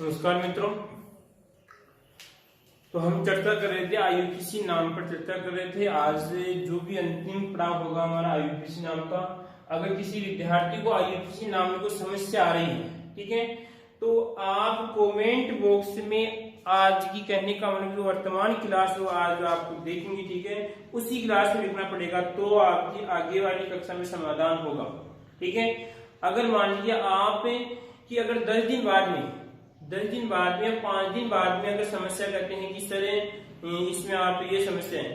नमस्कार मित्रों। तो हम चर्चा कर रहे थे आईयूपीसी नाम पर चर्चा कर रहे थे। आज से जो भी अंतिम पड़ाव होगा हमारा आईयूपीसी नाम का, अगर किसी विद्यार्थी को आईयूपीसी नाम में कोई समस्या आ रही है, ठीक है, तो आप कमेंट बॉक्स में आज की कहने का मतलब जो वर्तमान क्लास हो आज आप देखेंगे, ठीक है, उसी क्लास में लिखना पड़ेगा, तो आपकी आगे वाली कक्षा में समाधान होगा। ठीक है, अगर मान लीजिए आप कि अगर 10 दिन बाद में 5 दिन बाद में अगर समस्या कहते हैं कि सर इसमें आप ये समस्या है,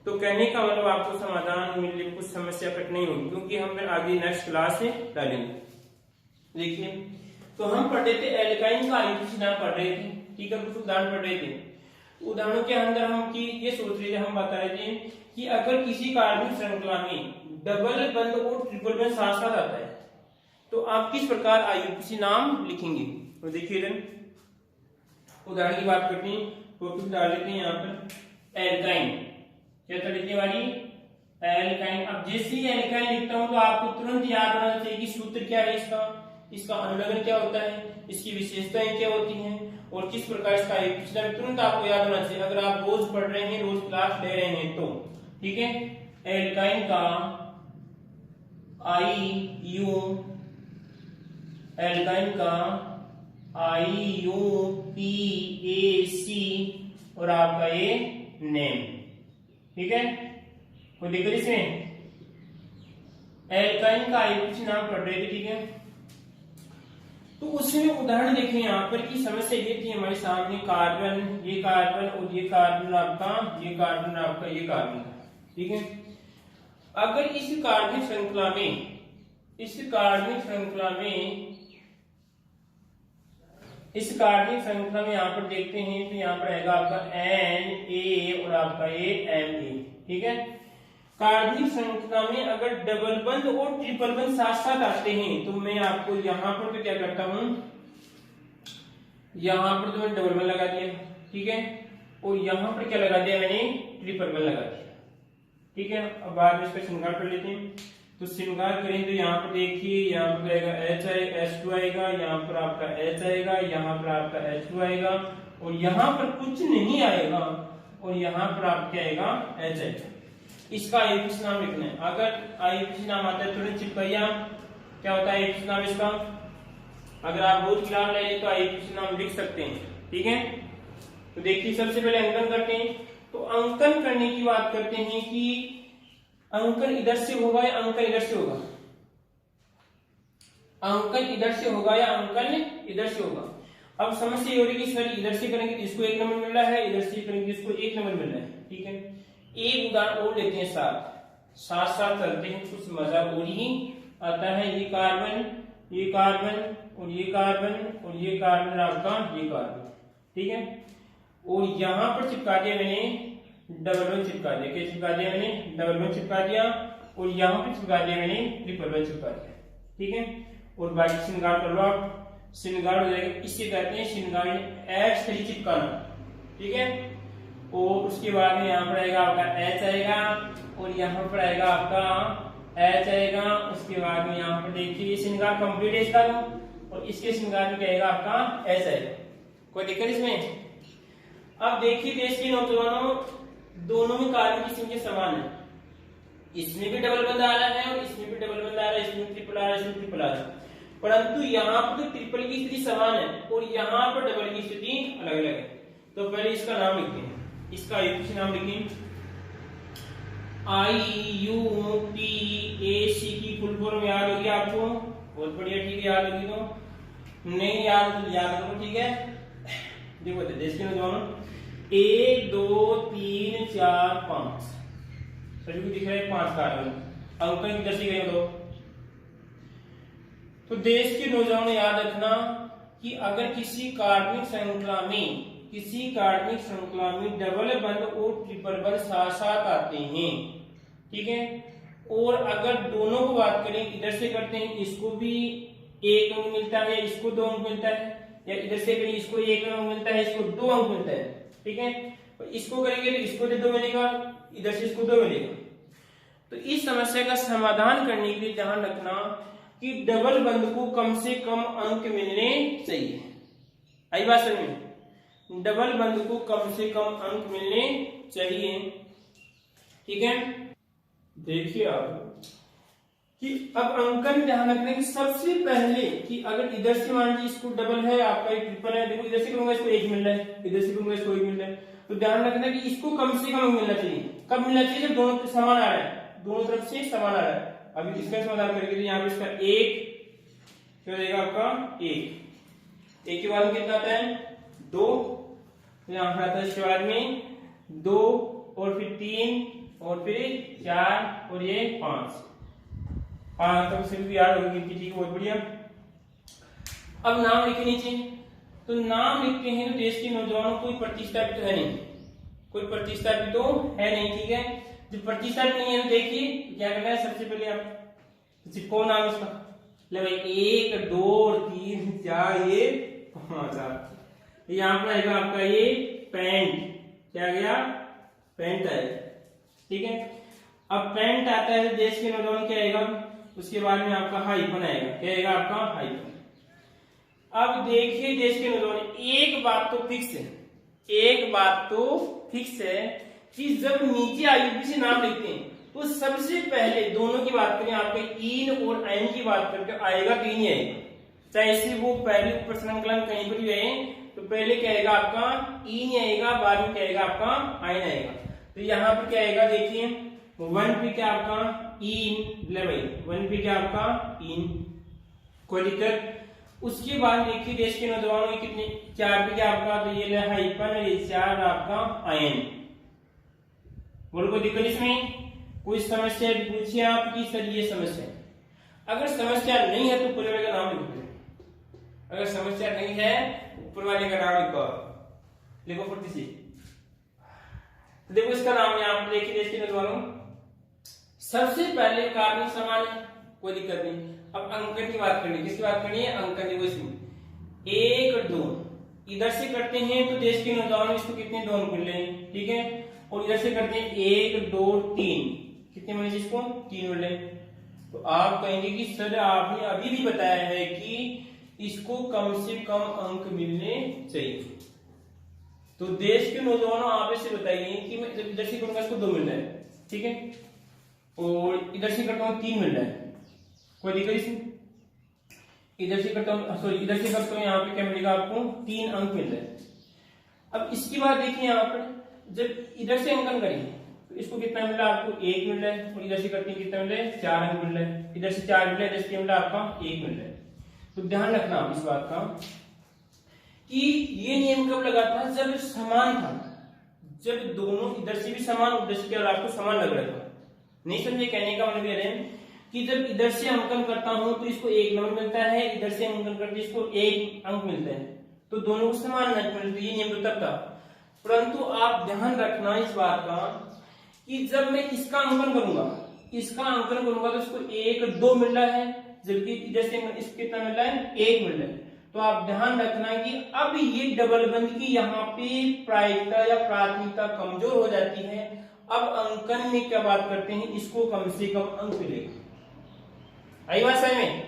तो कहने का मतलब आपको समाधान मिलने कुछ समस्या कट नहीं होगी, क्योंकि हम फिर आगे नेक्स्ट क्लास से डालेंगे। देखिए, तो हम पढ़ रहे थे एल्काइन का आईयूपीसी नाम पढ़ रहे थे, ठीक है, कुछ उदाहरण पढ़ रहे थे। उदाहरणों के अंदर हम की ये सोच रहे थे, हम बता रहे थे कि अगर किसी कार्बनिक श्रृंखला में डबल बंद और ट्रिपल बंद साथ साथ आता है, तो आप किस प्रकार आईयूपीसी नाम लिखेंगे। तो देखिए, उदाहरण की बात करते हैं, टॉपिक डाल लेते हैं यहाँ पर एल्काइन। क्या था लिखने वाली एल्काइन। अब जैसे ही एल्काइन लिखता हूं तो आपको तुरंत याद होना चाहिए कि सूत्र क्या है इसका अनुलग्न क्या होता है, इसकी विशेषताएं क्या होती हैं और किस प्रकार इसका आईयूपीसी नाम तुरंत आपको याद होना चाहिए। अगर आप रोज पढ़ रहे हैं, रोज क्लास ले रहे हैं तो ठीक है। एल्काइन का आईयूपीएसी और आपका ये नेम, ठीक है। कोई दिक्कत इसमें? एल्काइन का आईयूपीएसी नाम पढ़ रहे थे, ठीक है। तो उसमें उदाहरण देखें यहाँ पर की समस्या ये थी हमारे सामने, कार्बन, ये कार्बन और ये कार्बन आपका, ये कार्बन आपका, ये कार्बन, ठीक है। अगर इस कार्बनिक श्रृंखला में यहाँ पर देखते हैं तो यहाँ पर आएगा आपका Na और आपका ये Ma, ठीक है। कार्बनिक श्रृंखला में अगर डबल बंद और ट्रिपल बंद साथ साथ आते हैं तो मैं आपको यहाँ पर तो क्या करता हूं, यहाँ पर तो मैंने डबल बंद लगा दिया, ठीक है, और यहाँ पर क्या लगा दिया मैंने, ट्रिपल बंद लगा दिया, ठीक है। अब बाद में इसका श्रृंगार कर लेते हैं। तो श्रृंगार करें तो यहाँ पर देखिए, यहाँ पर आएगा H2 आएगा, यहाँ पर आपका H आएगा, यहाँ पर आपका H2 आएगा और यहाँ पर कुछ नहीं आएगा और यहाँ पर आपका आएगा H आएगा। इसका आईयूपीसी नाम लिखना है। अगर आईयूपीसी नाम आता है तुरंत चिपकाइए। क्या होता है आईयूपीसी नाम इसका? अगर आप रोज क्लास ले लें तो आईयूपीसी नाम लिख सकते हैं, ठीक है। तो देखिए, सबसे पहले अंकन करते हैं। तो अंकन करने की बात करते हैं कि अंकन इधर से होगा या अंकन इधर से होगा, अंकन इधर से होगा या अंकन इधर से होगा। अब समस्या ये हो रही है कि सर इधर से करेंगे तो इसको 1 नंबर मिल रहा है, इधर से करेंगे तो इसको 1 नंबर मिल रहा है, ठीक है। एक उदाहरण और लेते हैं, साथ साथ चलते हैं, कुछ मजा और ही आता है। ये कार्बन, ये कार्बन और ये कार्बन और ये कार्बन आपका, ये कार्बन, ठीक है। और यहां पर चिपका दिया मैंने डबल बंद चिपका दिया। क्या चिपका दिया मैंने? डबल बंद चिपका दिया। और यहाँ पे चिपका दिया मैंने ट्रिपल बंद चिपका दिया, ठीक है। और बाकी श्रृंगार कर लो आप, श्रृंगार हो जाएगा। इससे कहते हैं श्रृंगार H सही चिपकाना, ठीक है। और उसके बाद में यहाँ पर आएगा आपका H आएगा और यहाँ पर आएगा आपका H आएगा। उसके बाद में यहाँ पर देखिए श्रृंगार कंप्लीट है इसका, और इसके श्रृंगार में क्या आएगा आपका H आएगा। कोई दिक्कत इसमें? अब देखिए देश के नौजवानों, दोनों में कार्बन की संख्या समान है। इसमें भी डबल बंद आ रहा है और इसमें भी डबल बंद आ रहा है, इसमें ट्रिपल आ रहा है, इसमें ट्रिपल आ रहा है, परंतु यहाँ पर तो ट्रिपल की स्थिति समान है और यहाँ पर डबल की स्थिति अलग अलग है। तो पहले इसका नाम लिखते हैं, इसका आईयूपीसी नाम लिखें। आईयूपीएसी की फुल फॉर्म याद होगी आपको? बहुत बढ़िया, ठीक है, याद होगी। तो नहीं याद तो याद करो, ठीक है। देखो देश के नौजवानों, 1 2 3 4 5 सभी को दिख रहा है 5 कार्बन, अंकन किधर से गए दो। तो देश के नौजवानों याद रखना कि अगर किसी कार्बनिक श्रृंखला में डबल बंद और ट्रिपल बंद साथ साथ आते हैं, ठीक है, और अगर दोनों को बात करें, इधर से करते हैं इसको भी 1 अंक मिलता है, इसको 2 अंक मिलता है, या इधर से करें इसको 1 अंक मिलता है, इसको 2 अंक मिलता है, ठीक है। तो इसको करेंगे तो इसको 2 मिलेगा, इधर से इसको 2 मिलेगा। तो इस समस्या का समाधान करने के लिए ध्यान रखना कि डबल बंद को कम से कम अंक मिलने चाहिए। आई बात समझ में? डबल बंद को कम से कम अंक मिलने चाहिए। ठीक है, देखिए आप कि अब अंकन ध्यान रखना कि सबसे पहले कि अगर इधर से मान लीजिए इसको डबल है, आपका एक ट्रिपल है, देखो इधर से करूंगा इसको एक मिल रहा है, इधर से करूंगा इसको एक मिल रहा है, तो ध्यान रखना कि इसको कम से कम मिलना चाहिए। कब मिलना चाहिए? जब दोनों समान आ रहा है, दोनों तरफ से समान आ रहा है। अभी इसका समाधान करेंगे तो यहाँ पे इसका एक, क्या रहेगा आपका एक के बाद में कितना आता है? 2, यहाँ पे आता है इसके बाद में 2 और फिर 3 और फिर 4 और ये 5 तक सिर्फ याद होगी इनकी। ठीक है, बहुत बढ़िया। अब नाम लिखे नीचे, तो नाम लिखते हैं तो देश के नौजवानों कोई प्रतिष्ठापित तो है नहीं, कोई प्रतिष्ठापित तो है नहीं। ठीक है, जब प्रतिष्ठापित नहीं है तो देखिए क्या करना है, सबसे पहले आप कौन नाम उसका ले भाई 1 2 3 4 ये 5 यहाँ पर आएगा आपका ये पैंट, क्या गया? पैंट है। ठीक है, अब पैंट आता है तो देश के नौजवान क्या आएगा? उसके बाद में आपका हाइफन आएगा, क्या आएगा आपका? हाइफन। अब देखिए देश के नौजवान, एक बात तो फिक्स है, एक बात तो फिक्स है कि जब नीचे आईयूपी से नाम लिखते हैं तो सबसे पहले दोनों की बात करें, आपके इन और आयन की बात करके आएगा कि नहीं आएगा, चाहे से वो पहले ऊपर संकलन कहीं पर भी आए तो पहले क्या आएगा आपका इन आएगा, बाद में क्या आएगा आपका आयन आएगा। तो यहाँ पर क्या आएगा देखिए 1 पे क्या आपका इन, ले भाई 1 पे क्या आपका इन, कोई दिक्कत? उसके बाद देखिए देश के नौजवानों में कितने 4 पे क्या आपका, तो ये हाइफन, ये 4 आपका आयन। बोलो कोई दिक्कत इसमें? कोई समस्या पूछिए आप कि सर ये समस्या है। अगर समस्या नहीं है तो पूरे वाले का नाम लिखो, अगर समस्या नहीं है ऊपर वाले का नाम लिखो, लिखो फुर्ती से। तो देखो इसका नाम यहाँ पर देखिए देश के नौजवानों, सबसे पहले कार्बन समान है, कोई दिक्कत नहीं। अब अंकन की बात करनी, किसकी बात करनी है? अंकन। देखो इसमें 1 2 इधर से करते हैं तो देश के नौजवान इसको कितने 2 अंक मिल रहे हैं। ठीक है, और इधर से करते हैं 1 2 3, कितने मिले इसको? 3 मिल रहे। तो आप कहेंगे कि सर आपने अभी भी बताया है कि इसको कम से कम अंक मिलने चाहिए, तो देश के नौजवानों आप इसे बताइए कि मैं इधर से करूंगा इसको 2 मिल रहा है, ठीक है, और इधर से करता हूँ 3 मिल रहा है, कोई दिक्कत इसमें? इधर से करता हूँ, सॉरी इधर से करता हूँ, यहाँ पे क्या मिलेगा आपको? 3 अंक मिल रहे हैं। अब इसके बाद देखिए यहाँ पर जब इधर से अंकन करेंगे तो इसको कितना मिल रहा है आपको? 1 मिल रहा है, और इधर से करते हैं कितना मिल रहा है? 4 अंक मिल रहा है, इधर से 4 मिल रहा है, इधर से मिल रहा है आपका 1 मिल रहा है। तो ध्यान रखना आप इस बात का कि ये नियम कब लगा था? जब समान था, जब दोनों इधर से भी समान उधर से क्या आपको समान लग रहा था। नहीं समझे? कहने का मतलब ये कि जब इधर से अंकन करता हूं तो इसको 1 नंबर मिलता है, इधर से अंकन करते इसको 1 अंक मिलता है, तो दोनों को समान अंक मिलते, ये नियम तब था। परंतु आप ध्यान रखना इस बात का कि जब मैं इसका अंकन करूंगा, इसका अंकन करूंगा तो इसको 1 2 मिल रहा है, जबकि इधर से इसको कितना मिल रहा है? 1 मिल रहा है। तो आप ध्यान रखना कि अब ये डबल बंद की यहाँ पे प्रायिकता या प्राथमिकता कमजोर हो जाती है। अब अंकन में क्या बात करते हैं? इसको कम से कम अंक मिलेगा। आई बात समझ में?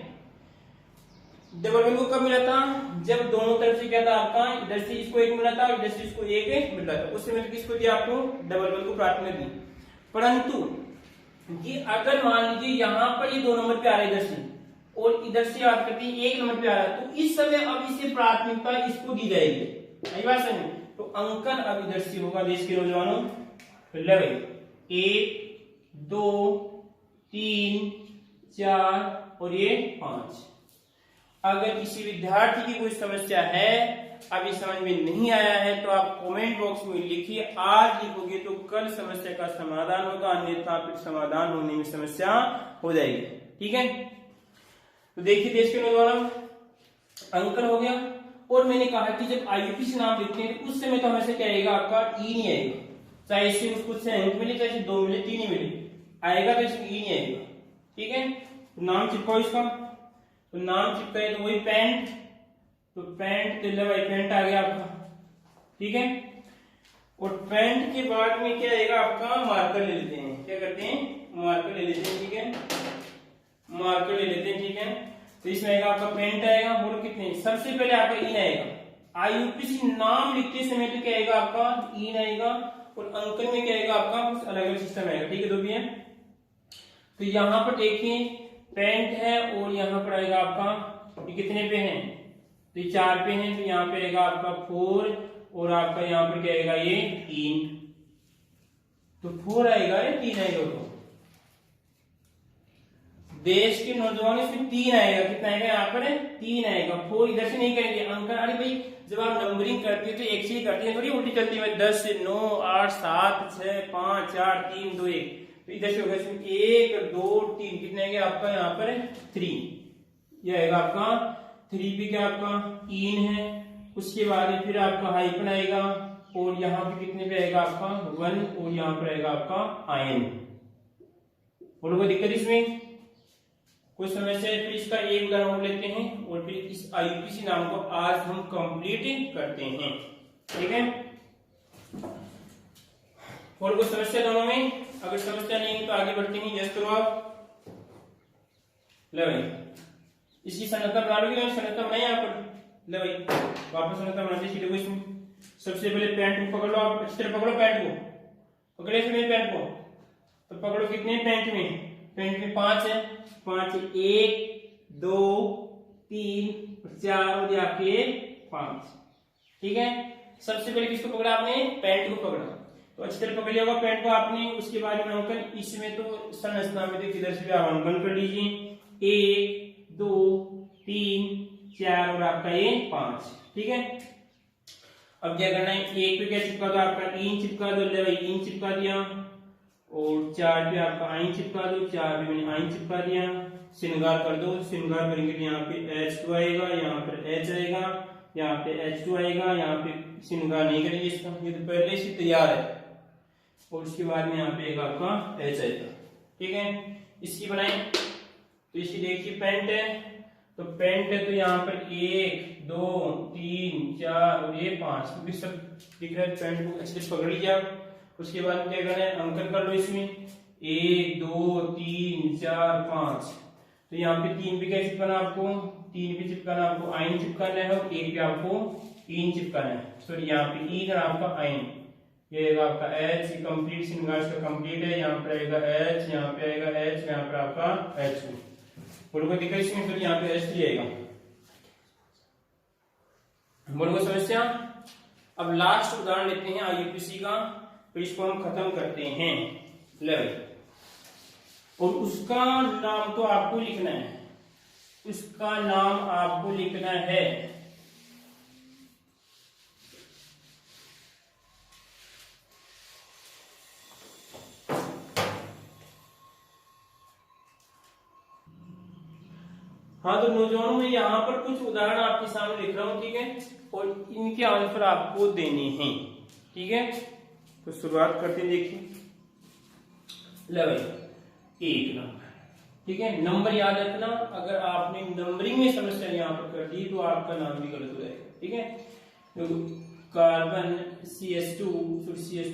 डबल बंद को कब मिला था? जब दोनों तरफ से क्या था आपका, इधर से इसको 1 मिला था और इधर से इसको 1 मिल रहा था, उस समय किसको दिया आपको? डबल बंद को प्राथमिकता दी। परंतु ये अगर मान लीजिए यहाँ पर ये 2 नंबर पे आ रहा है इधर से, और इधर से बात करते हैं 1 नंबर पे आ रहा है, तो इस समय अब इसे प्राथमिकता इसको दी जाएगी। आई बात समझ? तो अंकन अब इधर से होगा देश के नौजवानों 1 2 3 4 और ये 5। अगर किसी विद्यार्थी की कोई समस्या है, अभी समझ में नहीं आया है, तो आप कमेंट बॉक्स में लिखिए। आज लिखोगे तो कल समस्या का समाधान होगा, अन्यथा फिर समाधान होने में समस्या हो जाएगी। ठीक है, तो देखिए देश के नौजवान अंकन हो गया। और मैंने कहा कि जब आईयूपी से नाम लिखते हैं उस समय तो हमेशा क्या आएगा आपका? ई नहीं आएगा, चाहे इससे उसको से अंक मिले, चाहे इसे 2 मिले 3 ही मिले, आएगा तो इसमें ई नहीं आएगा। ठीक है, तो नाम चिपकाओ इसका, तो नाम चिपकाए तो वही पैंट, तो पैंट तो भाई पैंट आ गया आपका। ठीक है, और पैंट के बाद में क्या आएगा आपका? मार्कर ले लेते हैं, क्या करते हैं? मार्कर ले लेते हैं। ठीक है, मार्कर ले लेते हैं। ठीक है, तो इसमें आएगा आपका पेंट आएगा, और कितने? सबसे पहले आपका इन आएगा, आईयूपीसी नाम लिखते समय तो क्या आएगा आपका इन आएगा, और अंकन में क्या आएगा आपका कुछ अलग अलग सिस्टम आएगा। ठीक है दो भी है। तो यहाँ पर देखिए पेंट है और यहाँ पर आएगा आपका ये कितने पे है, तो ये 4 पे है, तो यहाँ पे आएगा आपका 4 और आपका यहाँ पर क्या आएगा ये 3, तो 4 आएगा या 3 आएगा। तो देश के नौजवान इसमें 3 आएगा, कितना आएगा यहाँ पर 3 आएगा। 4 इधर से नहीं करेंगे अंकन। अरे भाई जब आप नंबरिंग करते हो तो एक से ही करते हैं, थोड़ी उल्टी चलती है 10 9 8 7 6 5 4 3 2 1, तो इधर से होगा इसमें 1 2 3, कितने आएंगे आपका यहाँ पर 3, ये आएगा आपका 3 भी क्या आपका 3 है। उसके बाद फिर आपका हाइफन आएगा और यहाँ पे कितने पे आएगा आपका 1 और यहाँ पर आएगा आपका आयन। बोलो कोई दिक्कत इसमें कोई समस्या है? फिर इसका एक उदाहरण और लेते हैं और फिर इस आईयूपीसी नाम को आज हम कंप्लीट करते हैं। ठीक है, और कोई समस्या दोनों में? अगर समस्या नहीं है तो आगे बढ़ते हैं। यस करो आप। ले भाई इसकी संरचना बना लोगे, संरचना बनाई यहाँ पर। ले भाई वापस संरचना बनाते सीधे इसमें। सबसे पहले पैंट को पकड़ लो आप, अच्छी तरह पकड़ो पैंट को, पकड़े से पैंट को, तो पकड़ो कितने पैंट में, पैंट में 5 है, 5 1 2 3 4 और यहाँ पे 5। ठीक है, सबसे पहले किसको पकड़ा आपने, पैंट को पकड़ा, तो अच्छी तरह पकड़ लिया होगा पैंट को आपने। उसके बाद में अंकन इसमें तो संरचना में तो किधर से भी आप अंकन कर लीजिए 1 2 3 4 और आपका ये 5। ठीक है, अब क्या करना है, 1 पे क्या चिपका दो आपका इन चिपका दो, ले भाई इन चिपका दिया, और 4 पे आपका आइन चिपका दो, 4 पे मैंने आइन चिपका दिया। श्रृंगार कर दो, श्रृंगार करेंगे तो यहाँ पे H2 आएगा, यहाँ पर H आएगा, यहाँ पे H2 आएगा, यहाँ पे श्रृंगार नहीं करेंगे इसका, ये तो पहले से तैयार है। और उसके बाद में यहाँ पे आएगा आपका H आएगा। ठीक है, इसकी बनाए तो इसकी देखिए पैंट है, तो पैंट है तो यहाँ पर 1 2 3 4 और ये 5 क्योंकि सब दिख रहा है। पैंट को अच्छे से पकड़ लीजिए आप। उसके बाद क्या करना है, अंकन कर लो इसमें 1 2 3 4 5, तो यहाँ पे 3 पे क्या चिपकाना आपको, 3 पे चिपकाना आपको आइन चिपकाना है, और 1 पे आपको इन चिपकाना है। सॉरी यहाँ पे इन और आपका आइन, ये आएगा आपका H, कंप्लीट श्रृंगार का कंप्लीट है। यहाँ पे आएगा H, यहाँ पे आएगा H, यहाँ पे आपका H2। बोलो को दिक्कत इसमें, तो यहाँ पे H3 आएगा। बोलो को समस्या? अब लास्ट उदाहरण लेते हैं आईयूपीसी का, तो इसको हम खत्म करते हैं। लेवल, और उसका नाम तो आपको लिखना है, उसका नाम आपको लिखना है हाँ। तो नौजवानों में यहाँ पर कुछ उदाहरण आपके सामने लिख रहा हूं, ठीक है, और इनके आंसर आपको देने हैं। ठीक है, तो शुरुआत करते हैं। देखिए लेवल 1 नंबर, ठीक है, नंबर याद रखना। अगर आपने नंबरिंग में समस्या यहाँ पर कर दी तो आपका नाम भी गलत हो जाएगा। ठीक है, तो कार्बन CH2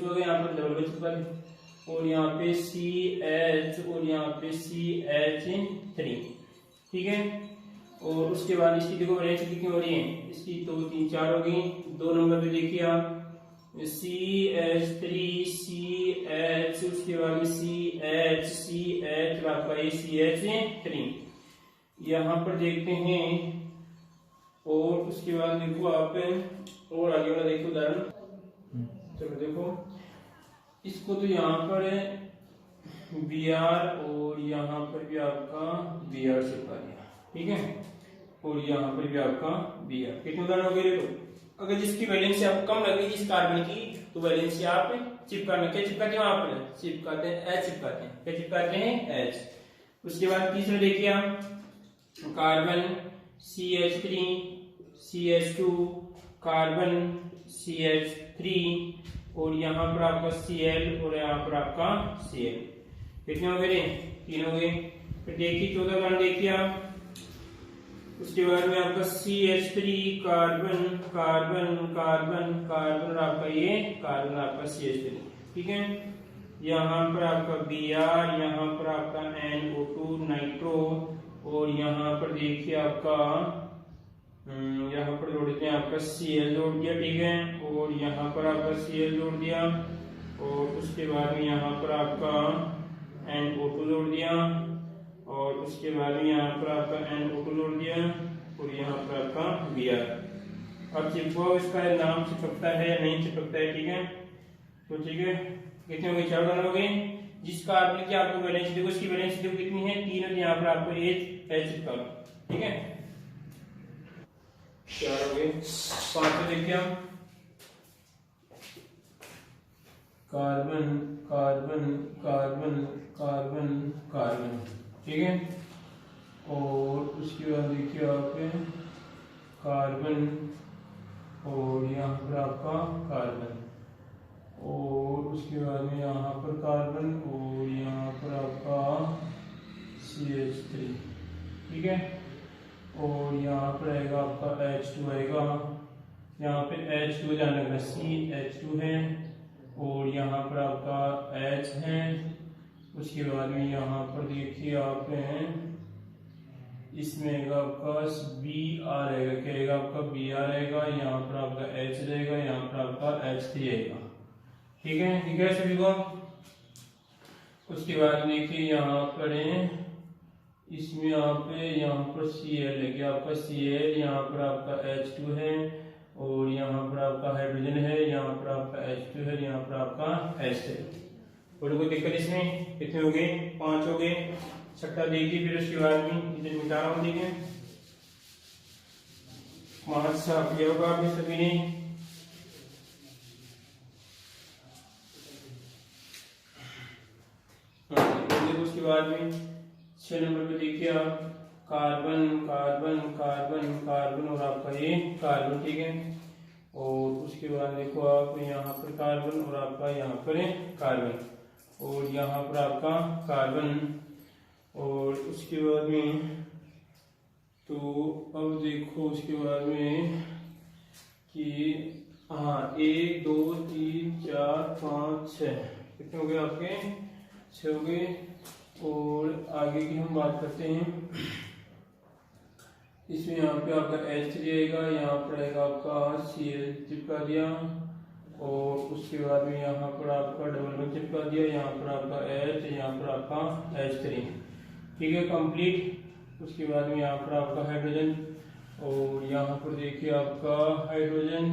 हो गया, यहाँ पर डबल बच चुका है, और यहाँ पे CH और यहाँ पे CH3। ठीक है, और उसके बाद इसकी देखो वैलेंस कितनी हो रही है, इसकी 2 3 4 हो गई। 2 नंबर पे देखिए आप CH3 CH, उसके बाद में CH और आपका ये CH3। यहाँ पर देखते हैं, और उसके बाद देखो आप और आगे वाला देखो उदाहरण। चलो देखो इसको, तो यहाँ पर Br और यहाँ पर भी आपका Br चिपका दिया। ठीक है, और यहाँ पर भी आपका Br। कितने उदाहरण हो गए? तो अगर जिसकी वैलेंसी आपको कम लगे जिस कार्बन की, तो वैलेंसी आप चिपकाना, क्या चिपकाते हैं वहां पर, चिपकाते हैं H चिपकाते हैं, क्या चिपकाते हैं H। उसके बाद तीसरा देखिए आप carbon CH3 CH2 carbon CH3 और यहाँ पर आपका Cl और यहाँ पर आपका Cl। कितने हो गए? 3 हो गए। फिर देखिए 14 उदाहरण देखिए आप। उसके बाद में आपका CH3 carbon carbon carbon carbon और आपका ये कार्बन आपका CH3। ठीक है, यहाँ पर आपका Br, यहाँ पर आपका NO2 नाइट्रो, और यहाँ पर देखिए आपका यहाँ पर जोड़ देते हैं आपका Cl जोड़ दिया, ठीक है, और यहाँ पर आपका Cl जोड़ दिया, और उसके बाद में यहाँ पर आपका NO2 जोड़ दिया, और उसके बाद में यहाँ पर आपका NO2 जोड़ दिया, और यहाँ पर आपका Br। अब चिपको, इसका नाम चिपकता है या नहीं चिपकता है, ठीक है। तो ठीक है, कितने हो गए, 4 दाने हो गए। जिस कार्बन की आपको वैलेंसी देखो, उसकी वैलेंसी देखो कितनी है, 3 है, यहाँ पर आपको H चिपका, ठीक है। 4 हो गए। 5 में देखिए हम carbon carbon carbon carbon carbon, ठीक है, और उसके बाद देखिए आप कार्बन, और यहाँ पर आपका कार्बन, और उसके बाद में यहाँ पर कार्बन, और यहाँ पर आपका CH3, ठीक है, और यहाँ पर आएगा आपका H2 आएगा, यहाँ पे H2 ध्यान रखना, CH2 है, और यहाँ पर आपका H है। उसके बाद में यहाँ पर देखिए आप इसमें आएगा आपका Br आएगा, क्या आएगा आपका Br आएगा, यहाँ पर आपका H रहेगा, यहाँ पर आपका H3 आएगा, ठीक है सभी को। उसके बाद देखिए यहाँ पर इसमें आप यहाँ पर Cl है, क्या आपका Cl, यहाँ पर आपका H2 है, और यहाँ पर आपका हाइड्रोजन है, यहाँ पर आपका H2 है, यहाँ पर आपका H है। और कोई दिक्कत इसमें, कितने हो गए, 5 हो गए। छठा देखिए, फिर उसके बाद में इधर मिटा रहा हूँ, देखिए 5 छाप लिया होगा आपने सभी ने। उसके बाद में 6 नंबर पे देखिए आप कार्बन कार्बन कार्बन कार्बन, और आपका ये कार्बन, ठीक है, और उसके बाद देखो आप यहाँ पर कार्बन, और आपका यहाँ पर कार्बन, और यहाँ पर आपका कार्बन, और उसके बाद में तो अब देखो उसके बाद में कि हाँ 1 2 3 4 5 6 कितने हो गए आपके, 6 हो गए। और आगे की हम बात करते हैं, इसमें यहाँ पे आपका H3 आएगा, यहाँ पर आएगा आपका Cl चिपका दिया, और उसके बाद में यहाँ पर आपका डबल बॉन्ड चिपका दिया, यहाँ पर आपका H, यहाँ पर आपका H3, ठीक है, कंप्लीट। उसके बाद में यहाँ पर आपका हाइड्रोजन, और यहाँ पर देखिए आपका हाइड्रोजन,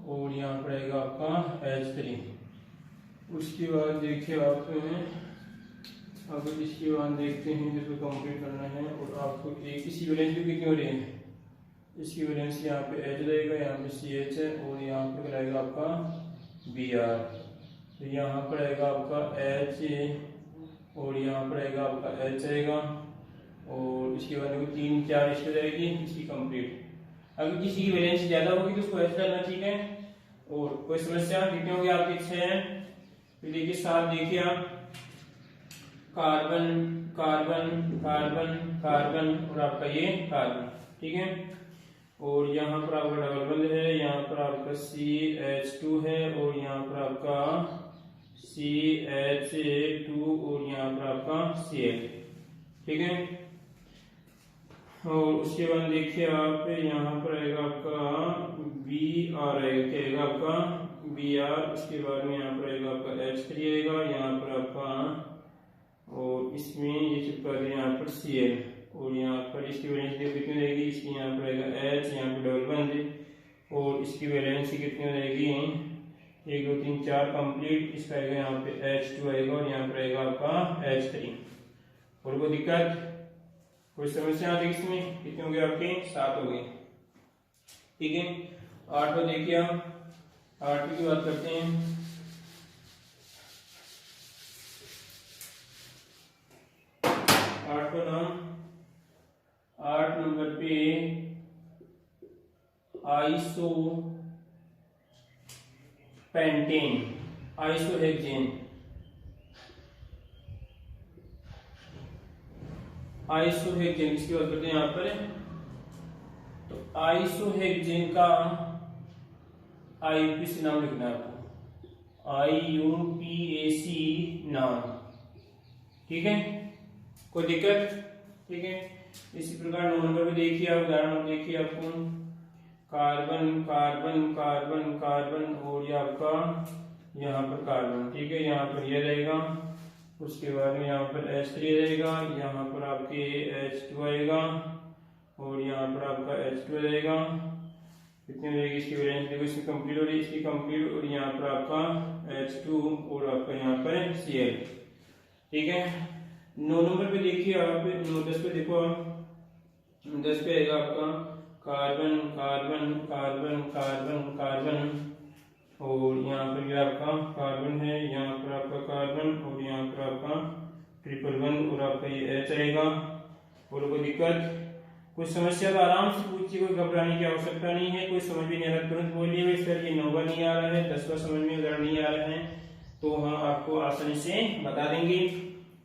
और यहाँ पर आएगा आपका H3। उसके बाद देखिए आप अगर इसके बाद देखते हैं जिसको कंप्लीट करना है, और आपको एक इसी वैलेंस भी कितनी हो रही है, इसकी वैलेंस यहाँ पे H रहेगा, यहाँ पे CH है, और यहाँ पे रहेगा आपका Br, तो यहाँ पर आएगा आपका H, और यहाँ पर आएगा आपका H आएगा, और इसके बाद देखो 3 4 इस पे जाएगी, इसकी कंप्लीट। अगर किसी की वैलेंस ज्यादा होगी तो उसको H डालना, ठीक है। और कोई समस्या, कितने हो गए आपके 6 हैं। फिर देखिए 7 देखिए आप कार्बन कार्बन कार्बन कार्बन, और आपका ये कार्बन, ठीक है, और यहाँ पर आपका डबल बॉन्ड है, यहाँ पर आपका CH2 है, और यहाँ पर आपका CH2, और यहाँ पर आपका Cl, ठीक है। और उसके बाद देखिए आप यहाँ पर आएगा आपका Br आएगा, क्या आएगा आपका Br। उसके बाद में यहाँ पर आएगा आपका H3 आएगा, यहाँ पर आपका, और इसमें ये चिपका दिया यहाँ पर Cl, और यहाँ पर इसकी वैलेंसी कितनी रहेगी, इसकी यहाँ पर आएगा H, यहाँ पर डबल बॉन्ड, और इसकी वैलेंसी कितनी रहेगी, 1 2 3 4 कंप्लीट। इसका आएगा यहाँ पे H2 आएगा, और यहाँ पर आएगा आपका H3। और कोई दिक्कत, कोई समस्या आती है इसमें, कितने हो गए आपके, 7 हो गए, ठीक है। 8 को देखिए हम, 8 की बात करते हैं। 8 को नाम, 8 नंबर पे आइसो पेंटेन, आइसोहेक्सेन, आइसोहेक्सेन इसकी बात करते हैं यहाँ पर। तो आइसोहेक्सेन का IUPAC नाम लिखना है आपको, IUPAC नाम, ठीक है, कोई दिक्कत, ठीक है। इसी प्रकार 9 नंबर पे देखिए आप, उदाहरण देखिए आपको कार्बन कार्बन कार्बन कार्बन और ये आपका यहाँ पर कार्बन, ठीक है, यहाँ पर ये रहेगा। उसके बाद में यहाँ पर H3 रहेगा, यहाँ पर आपके H2 आएगा और यहाँ पर आपका H2 रहेगा। कितनी हो जाएगी इसकी वैलेंस, देखो इसकी कंप्लीट हो रही है, इसकी कंप्लीट, और यहाँ पर आपका H2 और आपका यहाँ पर Cl, ठीक है। 9 नंबर पे देखिए आप, 10 पे देखो आप, 10 पे आएगा आपका carbon carbon carbon carbon carbon और यहाँ पर ये आपका कार्बन है, यहाँ पर आपका कार्बन और यहाँ पर आपका 111 और आपका ये H आएगा। और कोई दिक्कत, कोई समस्या तो आराम से पूछिए, कोई घबराने की आवश्यकता नहीं है। कोई समझ में नहीं आ रहा तुरंत बोलिए, सर ये 9वां नहीं आ रहा है, 10वां समझ में उदाहरण नहीं आ रहा है, तो हम आपको आसानी से बता देंगे।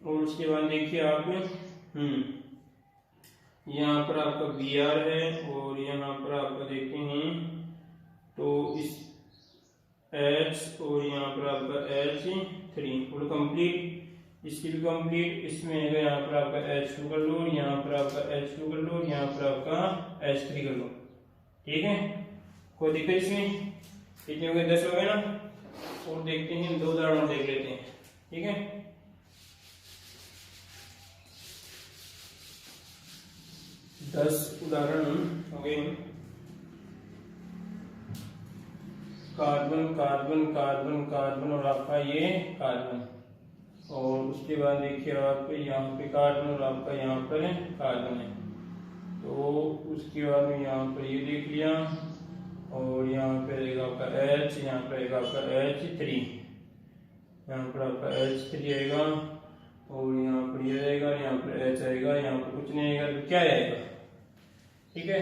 और उसके बाद देखिए आप, यहाँ पर आपका Br है और यहाँ पर आपका देखते हैं तो इस H और यहाँ पर आपका H3 फुल कंप्लीट, इसकी भी कंप्लीट, इसमें है यहाँ पर आपका H2 कर लो, यहाँ पर आपका H2 कर लो, यहाँ पर आपका H3 कर लो, ठीक है। कोई दिक्कत इसमें, कितने हो गए, 10 हो गए ना। और देखते हैं 2 उदाहरण देख लेते हैं, ठीक है। दस उदाहरण हो गए, कार्बन कार्बन कार्बन कार्बन और आपका ये कार्बन, और उसके बाद देखिए आप यहाँ पे कार्बन और आपका यहाँ पर कार्बन है, तो उसके बाद में यहाँ पर ये देख लिया, और यहाँ पे रहेगा आपका H, यहाँ पर रहेगा आपका H3, यहाँ पर आपका H3 आएगा, और यहाँ पर ये रहेगा, यहाँ पर H आएगा, यहाँ पर कुछ नहीं आएगा तो क्या आएगा, ठीक है।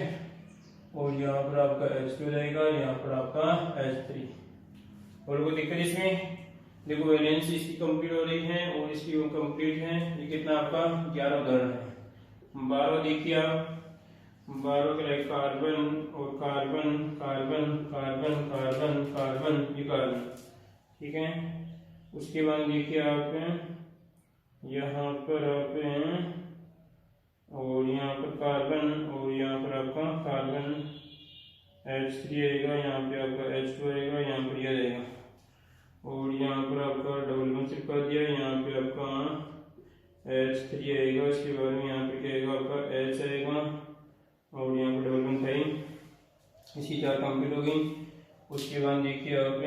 और यहाँ पर आपका H2 रहेगा, यहाँ पर आपका H3। और कोई दिक्कत इसमें, देखो वैलेंस इसकी कंप्लीट हो रही है और इसकी कंप्लीट है। ये कितना आपका 11 उदाहरण है। 12 देखिए आप, 12 के लिए कार्बन और carbon carbon carbon carbon carbon, ये कार्बन, ठीक है। उसके बाद देखिए आप यहाँ पर आप हैं और यहाँ पर कार्बन और यहाँ पर आपका कार्बन H3 आएगा, यहाँ पे आपका H2 आएगा, यहाँ पर यह रहेगा, और यहाँ पर आपका डबल बॉन्ड चिपका दिया, यहाँ पे आपका H3 आएगा। इसके बाद में यहाँ पे क्या आएगा, आपका H आएगा, और यहाँ पर डबल बॉन्ड था, इसकी 4 कंप्लीट हो गई। उसके बाद देखिए आप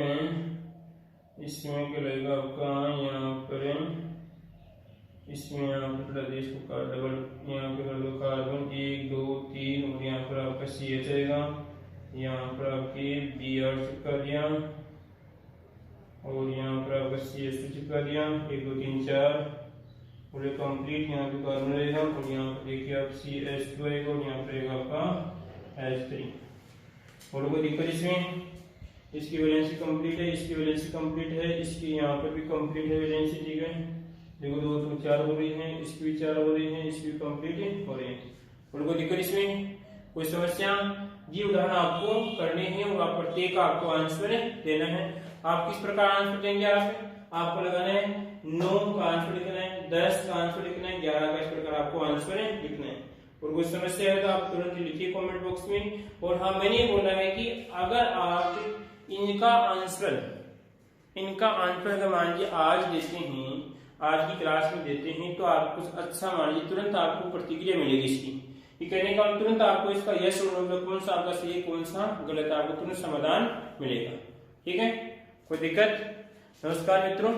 इसमें क्या लगेगा आपका, यहाँ पर इसमें यहाँ पर प्रदेश को डबल यहाँ पे कर दो कार्बन 1 2 3, और यहाँ पर आपका CH आएगा, यहाँ पर आपकी Br चिपका दिया, और यहाँ पर आपका CH2 चिपका दिया, 1 2 3 4, और ये कंप्लीट। यहाँ पे कार्बन रहेगा, और यहाँ पर देखिए आप CH2 आएगा, और यहाँ पर रहेगा आपका H3। और कोई दिक्कत इसमें, इसकी वैलेंसी कंप्लीट है, इसकी वैलेंसी कंप्लीट है, इसकी यहाँ पर भी कंप्लीट है वैलेंसी, ठीक है। देखो 2 2 4 हो रही है, इसकी भी 4 हो रही है, इसकी भी कंप्लीट हो रही है। और कोई दिक्कत इसमें, कोई समस्या, ये उदाहरण आपको करने हैं और आप प्रत्येक का आपको आंसर देना है। आप किस प्रकार आंसर देंगे, आपको लगाना है 9 का आंसर लिखना है, 10 का आंसर लिखना है, 11 का, इस प्रकार आपको आंसर लिखना है। और कोई समस्या है तो आप तुरंत लिखिए कमेंट बॉक्स में। और हाँ, मैंने ये बोला है कि अगर आप इनका आंसर अगर मान लीजिए आज देते हैं, आज की क्लास में देते हैं, तो आप कुछ अच्छा मान लीजिए तुरंत आपको प्रतिक्रिया मिलेगी इसकी, ये कहने का तुरंत आपको इसका यस और नो में कौन सा आपका सही कौन सा गलत है, आपको तुरंत समाधान मिलेगा, ठीक है। कोई दिक्कत। नमस्कार मित्रों।